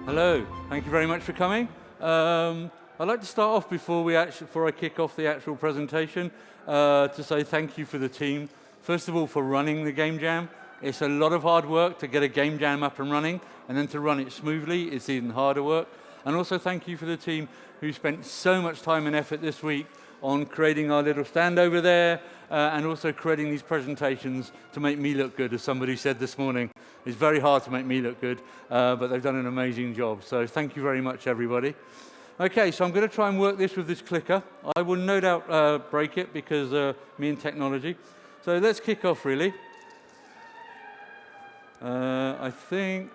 Hello, thank you very much for coming. I'd like to start off before I kick off the actual presentation to say thank you for the team. First of all, for running the Game Jam. It's a lot of hard work to get a Game Jam up and running, and then to run it smoothly, it's even harder work. And also thank you for the team who spent so much time and effort this week on creating our little stand over there, and also creating these presentations to make me look good, as somebody said this morning. It's very hard to make me look good, but they've done an amazing job. So thank you very much, everybody. Okay, so I'm going to try and work this with this clicker. I will no doubt break it because me and technology. So let's kick off, really. I think,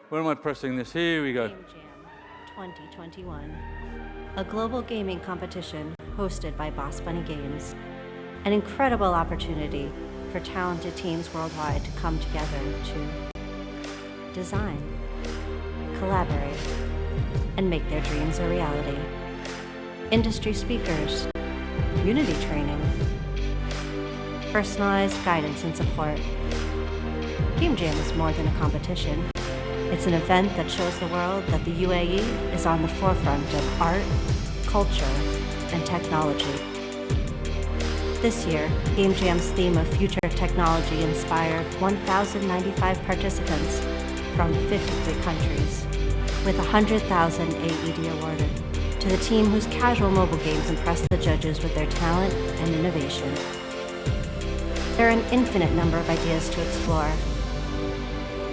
where am I pressing this? Here we go. Game Jam 2021, a global gaming competition hosted by Boss Bunny Games. An incredible opportunity for talented teams worldwide to come together to design, collaborate, and make their dreams a reality. Industry speakers, Unity training, personalized guidance and support. Game Jam is more than a competition. It's an event that shows the world that the UAE is on the forefront of art, culture, and technology. This year, Game Jam's theme of future technology inspired 1,095 participants from 53 countries, with 100,000 AED awarded to the team whose casual mobile games impressed the judges with their talent and innovation. There are an infinite number of ideas to explore.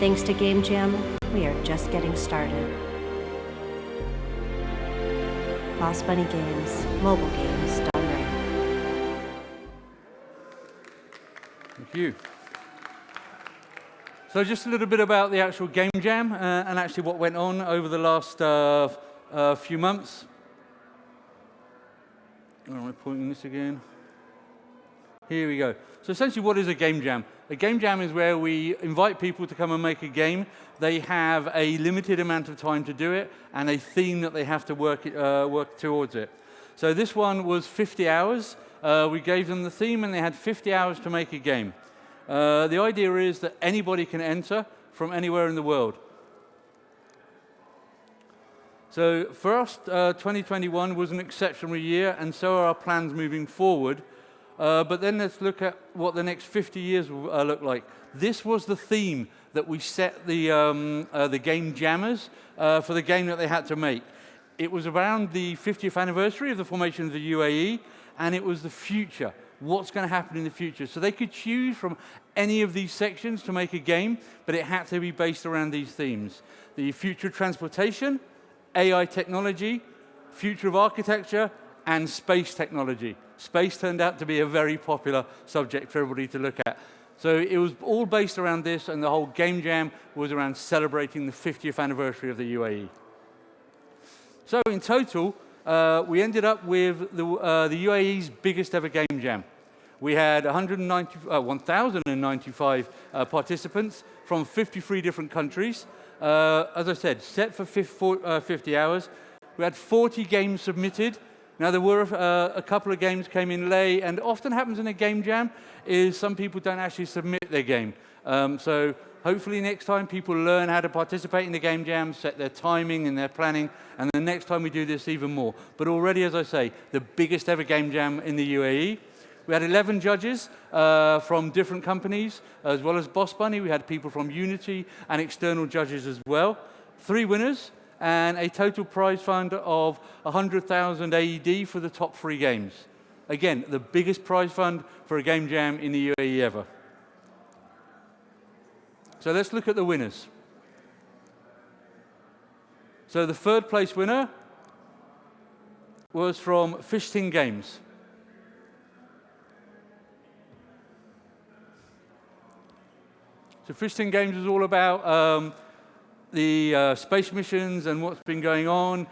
Thanks to Game Jam, we are just getting started. Boss Bunny Games, mobile games done right. Thank you. So just a little bit about the actual Game Jam and actually what went on over the last few months. Where am I pointing this again? Here we go. So essentially, what is a Game Jam? A Game Jam is where we invite people to come and make a game. They have a limited amount of time to do it and a theme that they have to work towards it. So this one was 50 hours. We gave them the theme and they had 50 hours to make a game. The idea is that anybody can enter from anywhere in the world. So for us, 2021 was an exceptional year, and so are our plans moving forward. But then let's look at what the next 50 years will look like. This was the theme that we set the Game Jammers for the game that they had to make. It was around the 50th anniversary of the formation of the UAE, and it was the future. What's going to happen in the future? So they could choose from any of these sections to make a game, but it had to be based around these themes. The future of transportation, AI technology, future of architecture, and space technology. Space turned out to be a very popular subject for everybody to look at. So it was all based around this, and the whole Game Jam was around celebrating the 50th anniversary of the UAE. So in total, we ended up with the UAE's biggest ever Game Jam. We had 1,095 participants from 53 different countries. As I said, set for 50 hours. We had 40 games submitted. Now, there were a couple of games came in late, and often happens in a Game Jam is some people don't actually submit their game. So hopefully next time people learn how to participate in the Game Jam, set their timing and their planning, and the next time we do this even more. But already, as I say, the biggest ever Game Jam in the UAE. We had 11 judges from different companies, as well as Boss Bunny. We had people from Unity and external judges as well. 3 winners, and a total prize fund of 100,000 AED for the top 3 games. Again, the biggest prize fund for a Game Jam in the UAE ever. So let's look at the winners. So the 3rd place winner was from Fish Ting Games. So Fish Ting Games is all about the space missions and what's been going on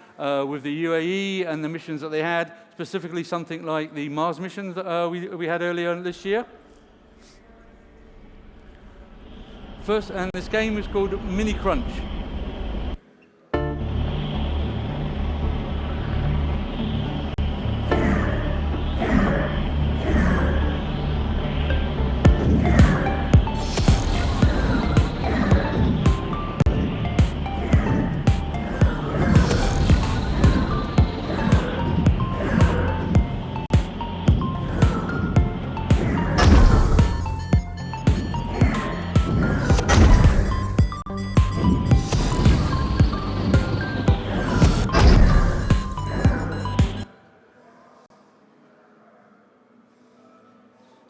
with the UAE and the missions that they had, specifically something like the Mars missions that we had earlier this year. First, and this game is called Mini Crunch.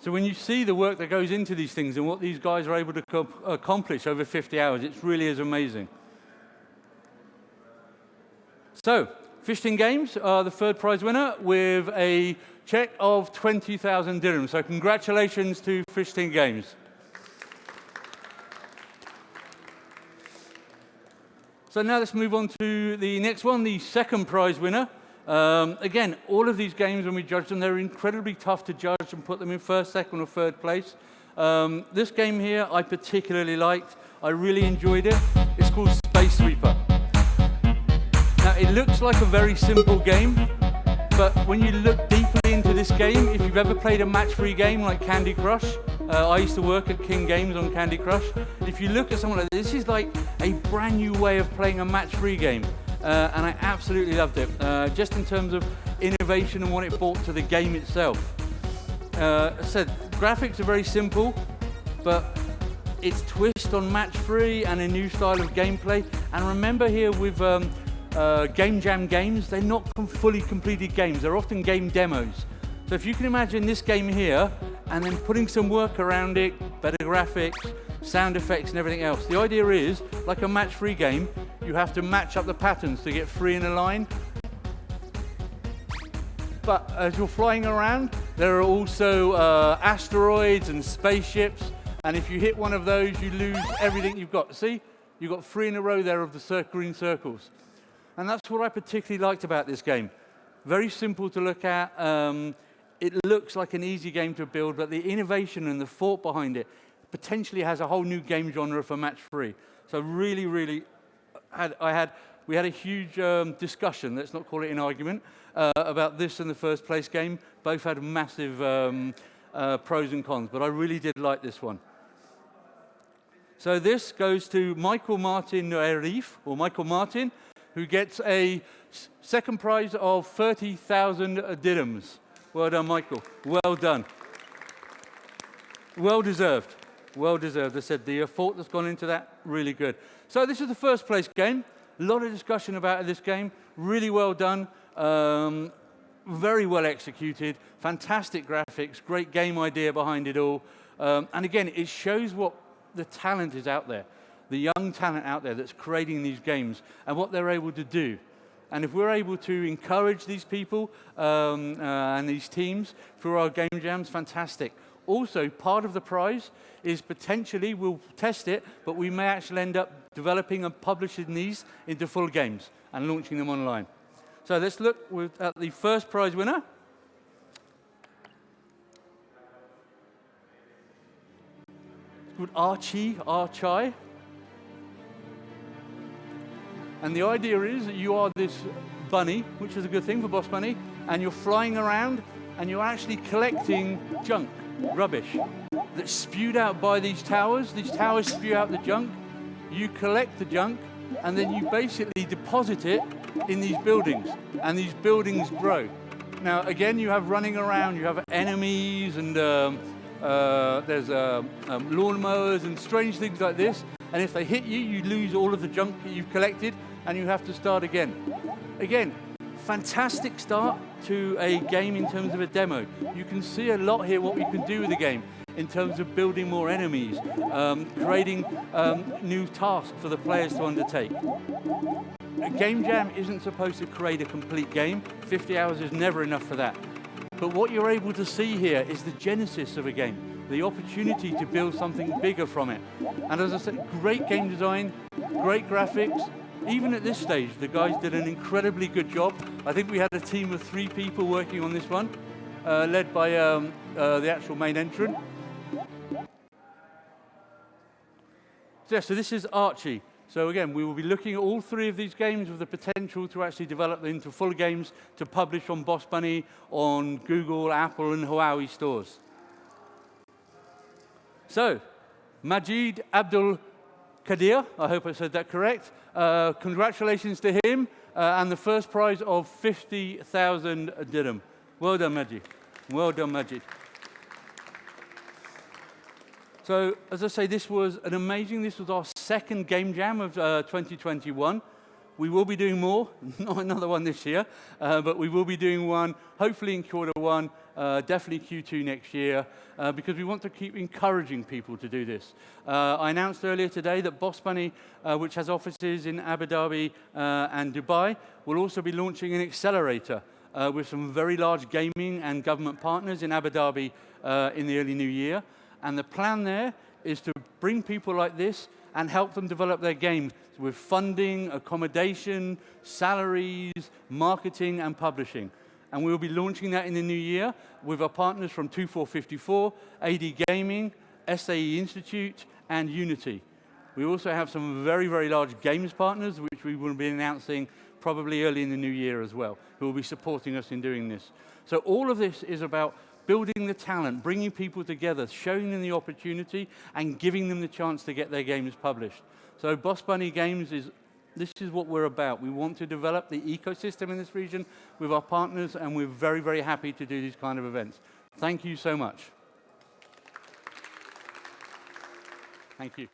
So when you see the work that goes into these things and what these guys are able to accomplish over 50 hours, it really is amazing. So, Fishing Games are the third prize winner with a check of 20,000 dirhams. So congratulations to Fishing Games. So now let's move on to the next one, the second prize winner. Again, all of these games, when we judge them, they're incredibly tough to judge and put them in first, second, or third place. This game here I particularly liked. I really enjoyed it. It's called Space Sweeper. Now, it looks like a very simple game, but when you look deeply into this game, if you've ever played a match-free game like Candy Crush, I used to work at King Games on Candy Crush. If you look at something like this is like a brand new way of playing a match-free game. And I absolutely loved it, just in terms of innovation and what it brought to the game itself. As I said, graphics are very simple, but its twist on match-free and a new style of gameplay. And remember here with Game Jam games, they're not fully completed games. They're often game demos. So if you can imagine this game here, and then putting some work around it, better graphics, sound effects and everything else. The idea is, like a match-free game, you have to match up the patterns to get three in a line. But as you're flying around, there are also asteroids and spaceships, and if you hit one of those, you lose everything you've got. See? You've got three in a row there of the green circles. And that's what I particularly liked about this game. Very simple to look at. It looks like an easy game to build, but the innovation and the thought behind it potentially has a whole new game genre for match-free. So really, really, we had a huge discussion, let's not call it an argument, about this and the first place game. Both had massive pros and cons, but I really did like this one. So this goes to Michael Martin Arif, or Michael Martin, who gets a second prize of 30,000 dirhams. Well done, Michael. Well done. Well deserved. Well deserved. I said the thought that's gone into that, really good. So this is the first place game. A lot of discussion about this game. Really well done. Very well executed. Fantastic graphics. Great game idea behind it all. And again, it shows what the talent is out there. The young talent out there that's creating these games and what they're able to do. And if we're able to encourage these people and these teams through our game jams, fantastic. Also, part of the prize is potentially, we'll test it, but we may actually end up developing and publishing these into full games and launching them online. So let's look at the first prize winner. It's called Archie. And the idea is that you are this bunny, which is a good thing for Boss Bunny, and you're flying around and you're actually collecting junk, rubbish, that's spewed out by these towers. These towers spew out the junk. You collect the junk, and then you basically deposit it in these buildings, and these buildings grow. Now, again, you have running around, you have enemies, and there's lawnmowers and strange things like this. And if they hit you, you lose all of the junk that you've collected, and you have to start again. Again, fantastic start to a game in terms of a demo. You can see a lot here what we can do with the game in terms of building more enemies, creating new tasks for the players to undertake. A game jam isn't supposed to create a complete game. 50 hours is never enough for that. But what you're able to see here is the genesis of a game, the opportunity to build something bigger from it. And as I said, great game design, great graphics. Even at this stage, the guys did an incredibly good job. I think we had a team of 3 people working on this one, led by the actual main entrant. So this is Archie. So again, we will be looking at all 3 of these games with the potential to actually develop them into full games to publish on Boss Bunny, on Google, Apple, and Huawei stores. So, Majid Abdul Qadir, I hope I said that correct. Congratulations to him, and the first prize of 50,000 dirham. Well done, Majid. Well done, Majid. So, as I say, this was our second game jam of 2021. We will be doing more, not another one this year, but we will be doing one, hopefully in Q1, definitely Q2 next year, because we want to keep encouraging people to do this. I announced earlier today that Boss Bunny, which has offices in Abu Dhabi and Dubai, will also be launching an accelerator with some very large gaming and government partners in Abu Dhabi in the early new year. And the plan there is to bring people like this and help them develop their game with funding, accommodation, salaries, marketing, and publishing. And we'll be launching that in the new year with our partners from 2454, AD Gaming, SAE Institute, and Unity. We also have some very, very large games partners, which we will be announcing probably early in the new year as well, who will be supporting us in doing this. So all of this is about building the talent, bringing people together, showing them the opportunity, and giving them the chance to get their games published. So Boss Bunny Games this is what we're about. We want to develop the ecosystem in this region with our partners, and we're very, very happy to do these kind of events. Thank you so much. Thank you.